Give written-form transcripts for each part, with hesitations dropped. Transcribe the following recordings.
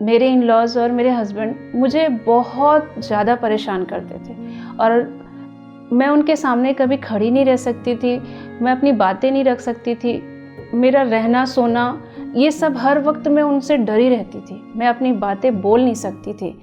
मेरे in laws और मेरे हस्बैंड मुझे बहुत ज़्यादा परेशान करते थे और मैं उनके सामने कभी खड़ी नहीं रह सकती थी, मैं अपनी बातें नहीं रख सकती थी। मेरा रहना सोना ये सब हर वक्त मैं उनसे डरी रहती थी, मैं अपनी बातें बोल नहीं सकती थी।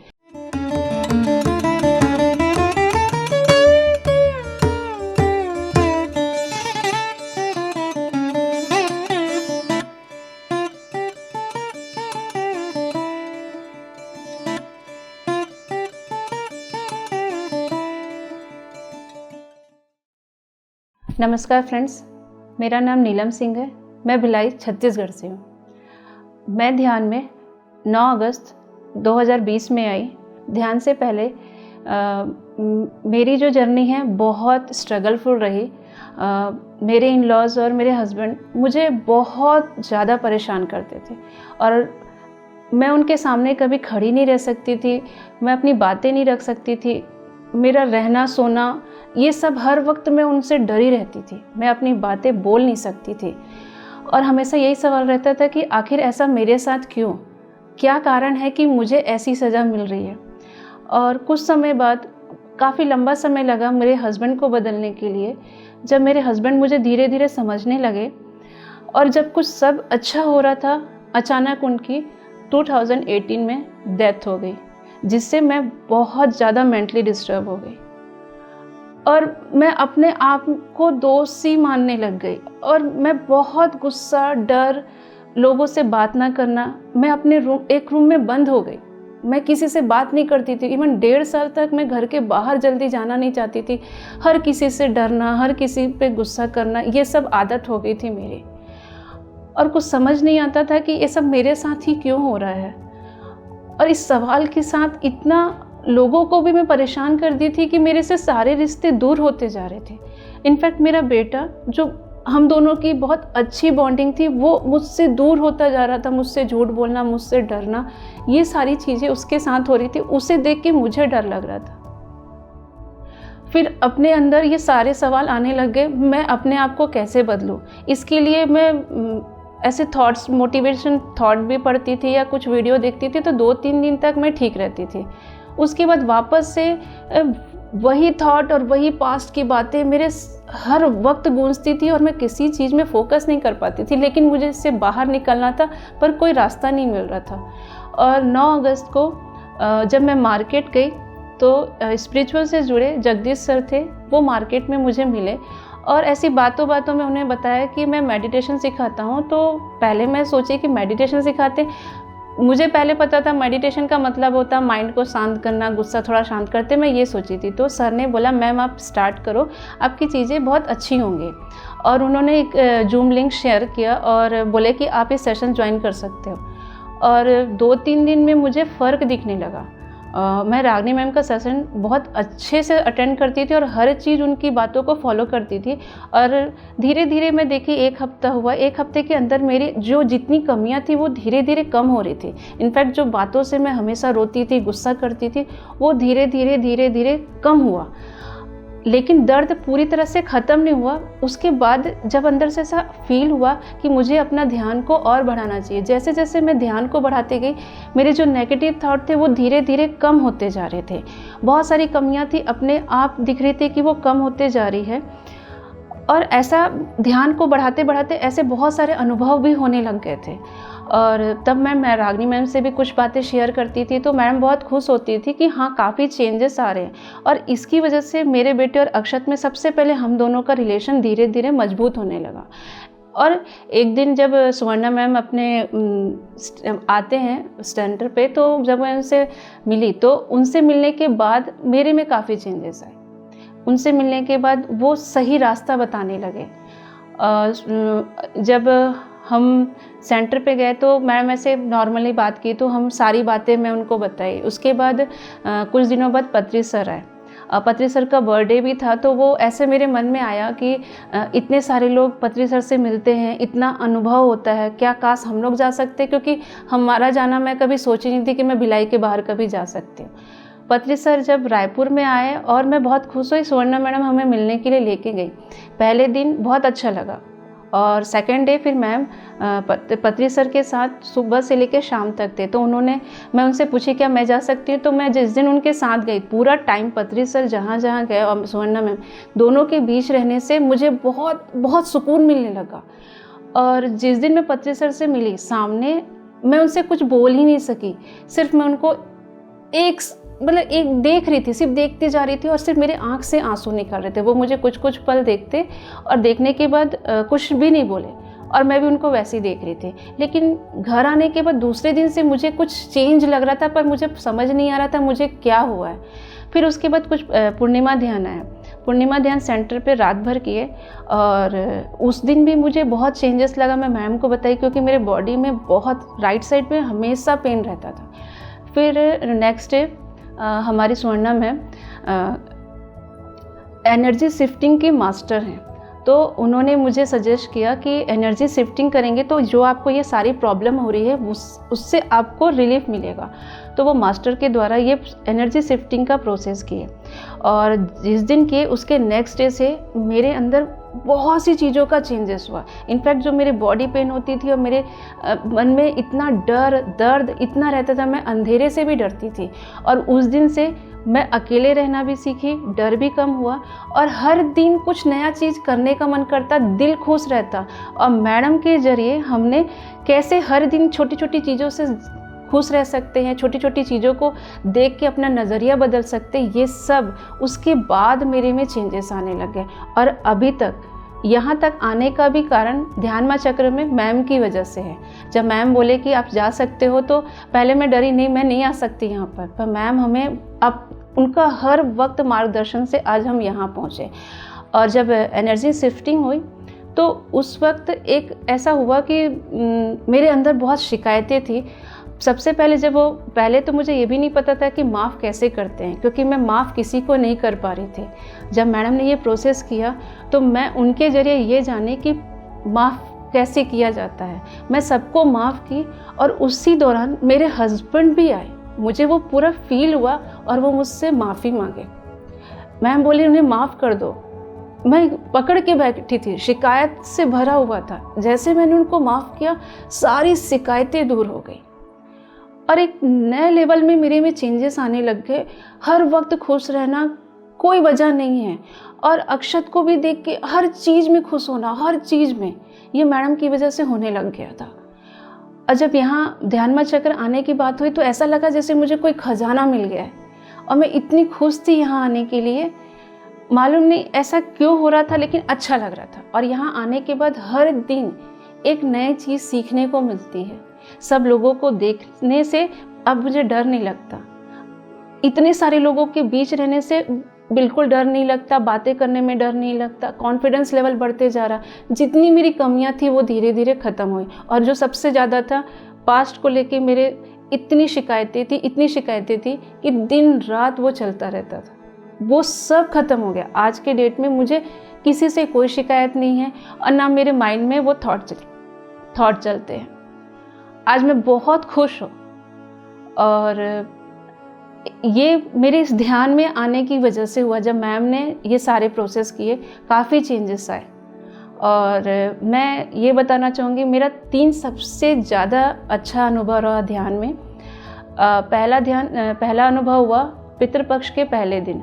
नमस्कार फ्रेंड्स, मेरा नाम नीलम सिंह है। मैं भिलाई छत्तीसगढ़ से हूँ। मैं ध्यान में 9 अगस्त 2020 में आई। ध्यान से पहले मेरी जो जर्नी है बहुत स्ट्रगलफुल रही। मेरे इन लॉज़ और मेरे हस्बैंड मुझे बहुत ज़्यादा परेशान करते थे और मैं उनके सामने कभी खड़ी नहीं रह सकती थी, मैं अपनी बातें नहीं रख सकती थी। मेरा रहना सोना ये सब हर वक्त मैं उनसे डरी रहती थी, मैं अपनी बातें बोल नहीं सकती थी और हमेशा यही सवाल रहता था कि आखिर ऐसा मेरे साथ क्यों, क्या कारण है कि मुझे ऐसी सज़ा मिल रही है। और कुछ समय बाद, काफ़ी लंबा समय लगा मेरे हस्बैंड को बदलने के लिए। जब मेरे हस्बैंड मुझे धीरे धीरे समझने लगे और जब कुछ सब अच्छा हो रहा था, अचानक उनकी 2018 में डेथ हो गई, जिससे मैं बहुत ज़्यादा मेंटली डिस्टर्ब हो गई और मैं अपने आप को दोषी मानने लग गई और मैं बहुत गुस्सा, डर, लोगों से बात ना करना, मैं अपने एक रूम में बंद हो गई। मैं किसी से बात नहीं करती थी। इवन 1.5 साल तक मैं घर के बाहर जल्दी जाना नहीं चाहती थी। हर किसी से डरना, हर किसी पे गुस्सा करना, ये सब आदत हो गई थी मेरी और कुछ समझ नहीं आता था कि ये सब मेरे साथ ही क्यों हो रहा है। और इस सवाल के साथ इतना लोगों को भी मैं परेशान कर दी थी कि मेरे से सारे रिश्ते दूर होते जा रहे थे। इनफैक्ट मेरा बेटा, जो हम दोनों की बहुत अच्छी बॉन्डिंग थी, वो मुझसे दूर होता जा रहा था। मुझसे झूठ बोलना, मुझसे डरना, ये सारी चीज़ें उसके साथ हो रही थी। उसे देख के मुझे डर लग रहा था। फिर अपने अंदर ये सारे सवाल आने लग गए, मैं अपने आप को कैसे बदलूँ। इसके लिए मैं ऐसे थॉट्स, मोटिवेशन थॉट भी पढ़ती थी या कुछ वीडियो देखती थी, तो 2-3 दिन तक मैं ठीक रहती थी। उसके बाद वापस से वही थॉट और वही पास्ट की बातें मेरे हर वक्त गूंजती थी और मैं किसी चीज़ में फोकस नहीं कर पाती थी। लेकिन मुझे इससे बाहर निकलना था, पर कोई रास्ता नहीं मिल रहा था। और 9 अगस्त को जब मैं मार्केट गई तो स्पिरिचुअल से जुड़े जगदीश सर थे, वो मार्केट में मुझे मिले और ऐसी बातों बातों में उन्हें बताया कि मैं मेडिटेशन सिखाता हूँ। तो पहले मैं सोची कि मेडिटेशन सिखाते, मुझे पहले पता था मेडिटेशन का मतलब होता माइंड को शांत करना, गुस्सा थोड़ा शांत करते, मैं ये सोची थी। तो सर ने बोला, मैम आप स्टार्ट करो, आपकी चीज़ें बहुत अच्छी होंगी। और उन्होंने एक जूम लिंक शेयर किया और बोले कि आप इस सेशन ज्वाइन कर सकते हो। और 2-3 दिन में मुझे फ़र्क दिखने लगा। मैं रागनी मैम का सेशन बहुत अच्छे से अटेंड करती थी और हर चीज़ उनकी बातों को फॉलो करती थी। और धीरे धीरे मैं देखी, 1 हफ्ता हुआ, 1 हफ्ते के अंदर मेरी जो जितनी कमियां थी वो धीरे धीरे कम हो रही थी। इनफैक्ट जो बातों से मैं हमेशा रोती थी, गुस्सा करती थी, वो धीरे धीरे कम हुआ। लेकिन दर्द पूरी तरह से ख़त्म नहीं हुआ। उसके बाद जब अंदर से ऐसा फील हुआ कि मुझे अपना ध्यान को और बढ़ाना चाहिए, जैसे जैसे मैं ध्यान को बढ़ाते गई, मेरे जो नेगेटिव थॉट थे वो धीरे धीरे कम होते जा रहे थे। बहुत सारी कमियां थी, अपने आप दिख रही थी कि वो कम होते जा रही है। और ऐसा ध्यान को बढ़ाते बढ़ाते ऐसे बहुत सारे अनुभव भी होने लग गए थे। और तब मैं रागनी मैम से भी कुछ बातें शेयर करती थी, तो मैम बहुत खुश होती थी कि हाँ, काफ़ी चेंजेस आ रहे हैं। और इसकी वजह से मेरे बेटे और अक्षत में सबसे पहले हम दोनों का रिलेशन धीरे धीरे मजबूत होने लगा। और एक दिन जब सुवर्णा मैम अपने आते हैं सेंटर पे, तो जब मैं उनसे मिली तो उनसे मिलने के बाद मेरे में काफ़ी चेंजेस आए। उनसे मिलने के बाद वो सही रास्ता बताने लगे। जब हम सेंटर पे गए तो मैम ऐसे नॉर्मली बात की, तो हम सारी बातें मैं उनको बताई। उसके बाद कुछ दिनों बाद पत्री सर आए। पत्री सर का बर्थडे भी था, तो वो ऐसे मेरे मन में आया कि इतने सारे लोग पत्री सर से मिलते हैं, इतना अनुभव होता है, क्या काश हम लोग जा सकते, क्योंकि हमारा जाना मैं कभी सोची नहीं थी कि मैं भिलाई के बाहर कभी जा सकती हूँ। पत्री सर जब रायपुर में आए और मैं बहुत खुश हुई, सुवर्णा मैडम हमें मिलने के लिए लेके गई। पहले दिन बहुत अच्छा लगा। और सेकेंड डे फिर मैम पत्री सर के साथ सुबह से लेकर शाम तक थे। तो मैं उनसे पूछी क्या मैं जा सकती हूँ। तो मैं जिस दिन उनके साथ गई, पूरा टाइम पत्री सर जहाँ जहाँ गए और सुवर्णा मैम दोनों के बीच रहने से मुझे बहुत बहुत सुकून मिलने लगा। और जिस दिन मैं पत्री सर से मिली सामने, मैं उनसे कुछ बोल ही नहीं सकी, सिर्फ मैं उनको एक देख रही थी, सिर्फ देखती जा रही थी और सिर्फ मेरे आँख से आंसू निकल रहे थे। वो मुझे कुछ कुछ पल देखते और देखने के बाद कुछ भी नहीं बोले और मैं भी उनको वैसे ही देख रही थी। लेकिन घर आने के बाद दूसरे दिन से मुझे कुछ चेंज लग रहा था, पर मुझे समझ नहीं आ रहा था मुझे क्या हुआ है। फिर उसके बाद कुछ पूर्णिमा ध्यान आया, पूर्णिमा ध्यान सेंटर पे रात भर किए और उस दिन भी मुझे बहुत चेंजेस लगा। मैं मैम को बताई क्योंकि मेरे बॉडी में बहुत राइट साइड पे हमेशा पेन रहता था। फिर नेक्स्ट डे हमारी स्वर्णा मैम एनर्जी शिफ्टिंग की मास्टर हैं, तो उन्होंने मुझे सजेस्ट किया कि एनर्जी शिफ्टिंग करेंगे तो जो आपको ये सारी प्रॉब्लम हो रही है उससे आपको रिलीफ मिलेगा। तो वो मास्टर के द्वारा ये एनर्जी शिफ्टिंग का प्रोसेस किए और जिस दिन किए उसके नेक्स्ट डे से मेरे अंदर बहुत सी चीज़ों का चेंजेस हुआ। इनफैक्ट जो मेरे बॉडी पेन होती थी और मेरे मन में इतना दर्द इतना रहता था, मैं अंधेरे से भी डरती थी। और उस दिन से मैं अकेले रहना भी सीखी, डर भी कम हुआ और हर दिन कुछ नया चीज़ करने का मन करता, दिल खुश रहता। और मैडम के ज़रिए हमने कैसे हर दिन छोटी छोटी चीज़ों से खुश रह सकते हैं, छोटी छोटी चीज़ों को देख के अपना नज़रिया बदल सकते हैं, ये सब उसके बाद मेरे में चेंजेस आने लगे। और अभी तक यहाँ तक आने का भी कारण ध्यान माँ चक्र में मैम की वजह से है। जब मैम बोले कि आप जा सकते हो तो पहले मैं डरी, नहीं मैं नहीं आ सकती यहाँ पर मैम हमें अब उनका हर वक्त मार्गदर्शन से आज हम यहाँ पहुँचे। और जब एनर्जी शिफ्टिंग हुई तो उस वक्त एक ऐसा हुआ कि मेरे अंदर बहुत शिकायतें थी। सबसे पहले तो मुझे ये भी नहीं पता था कि माफ़ कैसे करते हैं, क्योंकि मैं माफ़ किसी को नहीं कर पा रही थी। जब मैडम ने ये प्रोसेस किया तो मैं उनके ज़रिए ये जाने कि माफ़ कैसे किया जाता है। मैं सबको माफ़ की और उसी दौरान मेरे हस्बैंड भी आए, मुझे वो पूरा फील हुआ और वो मुझसे माफ़ी मांगे। मैम बोली उन्हें माफ़ कर दो। मैं पकड़ के बैठी थी, शिकायत से भरा हुआ था। जैसे मैंने उनको माफ़ किया सारी शिकायतें दूर हो गई और एक नए लेवल में मेरे में चेंजेस आने लग गए। हर वक्त खुश रहना कोई वजह नहीं है और अक्षत को भी देख के हर चीज़ में खुश होना, हर चीज़ में, ये मैडम की वजह से होने लग गया था। और जब यहाँ ध्यान माँ चक्र आने की बात हुई तो ऐसा लगा जैसे मुझे कोई खजाना मिल गया है और मैं इतनी खुश थी यहाँ आने के लिए। मालूम नहीं ऐसा क्यों हो रहा था, लेकिन अच्छा लग रहा था। और यहाँ आने के बाद हर दिन एक नई चीज़ सीखने को मिलती है। सब लोगों को देखने से अब मुझे डर नहीं लगता, इतने सारे लोगों के बीच रहने से बिल्कुल डर नहीं लगता, बातें करने में डर नहीं लगता, कॉन्फिडेंस लेवल बढ़ते जा रहा। जितनी मेरी कमियां थी वो धीरे धीरे ख़त्म हुई और जो सबसे ज़्यादा था, पास्ट को लेके मेरे इतनी शिकायतें थी कि दिन रात वो चलता रहता था, वो सब ख़त्म हो गया। आज के डेट में मुझे किसी से कोई शिकायत नहीं है और ना मेरे माइंड में वो थॉट चलते हैं। आज मैं बहुत खुश हूँ और ये मेरे इस ध्यान में आने की वजह से हुआ। जब मैम ने ये सारे प्रोसेस किए काफ़ी चेंजेस आए। और मैं ये बताना चाहूँगी मेरा 3 सबसे ज़्यादा अच्छा अनुभव रहा ध्यान में। पहला अनुभव हुआ पितृपक्ष के पहले दिन।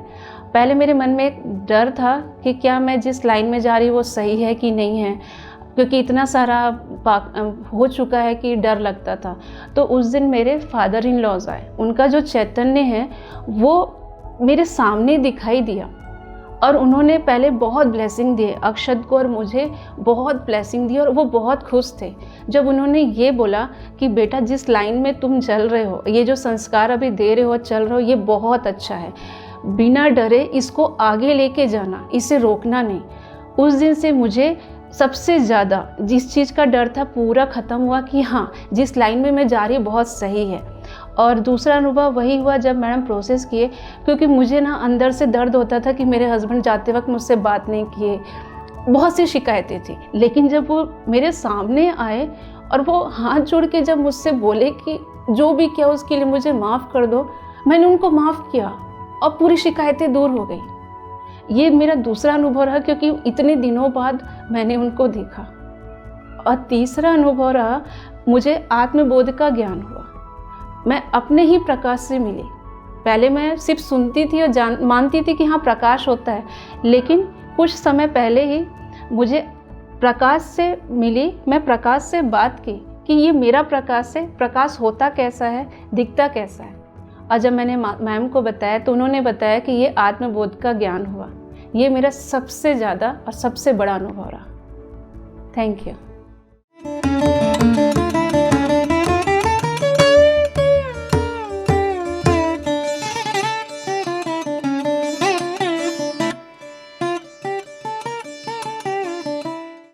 पहले मेरे मन में एक डर था कि क्या मैं जिस लाइन में जा रही हूँ वो सही है कि नहीं है, क्योंकि इतना सारा हो चुका है कि डर लगता था। तो उस दिन मेरे फादर इन लॉज आए, उनका जो चैतन्य है वो मेरे सामने दिखाई दिया और उन्होंने पहले बहुत ब्लेसिंग दिए, अक्षत को और मुझे बहुत ब्लेसिंग दी और वो बहुत खुश थे। जब उन्होंने ये बोला कि बेटा जिस लाइन में तुम चल रहे हो, ये जो संस्कार अभी दे रहे हो, चल रहे हो, ये बहुत अच्छा है, बिना डरे इसको आगे लेके जाना, इसे रोकना नहीं। उस दिन से मुझे सबसे ज़्यादा जिस चीज़ का डर था पूरा ख़त्म हुआ कि हाँ जिस लाइन में मैं जा रही बहुत सही है। और दूसरा अनुभव वही हुआ जब मैडम प्रोसेस किए, क्योंकि मुझे ना अंदर से दर्द होता था कि मेरे हस्बैंड जाते वक्त मुझसे बात नहीं किए, बहुत सी शिकायतें थी। लेकिन जब वो मेरे सामने आए और वो हाथ जोड़ के जब मुझसे बोले कि जो भी किया उसके लिए मुझे माफ़ कर दो, मैंने उनको माफ़ किया और पूरी शिकायतें दूर हो गई। ये मेरा दूसरा अनुभव रहा, क्योंकि इतने दिनों बाद मैंने उनको देखा। और तीसरा अनुभव रहा, मुझे आत्मबोध का ज्ञान हुआ। मैं अपने ही प्रकाश से मिली। पहले मैं सिर्फ सुनती थी और मानती थी कि हाँ प्रकाश होता है, लेकिन कुछ समय पहले ही मुझे प्रकाश से मिली। मैं प्रकाश से बात की कि ये मेरा प्रकाश है, प्रकाश होता कैसा है, दिखता कैसा है। और जब मैंने मैम को बताया तो उन्होंने बताया कि ये आत्मबोध का ज्ञान हुआ। ये मेरा सबसे ज़्यादा और सबसे बड़ा अनुभव रहा। Thank you.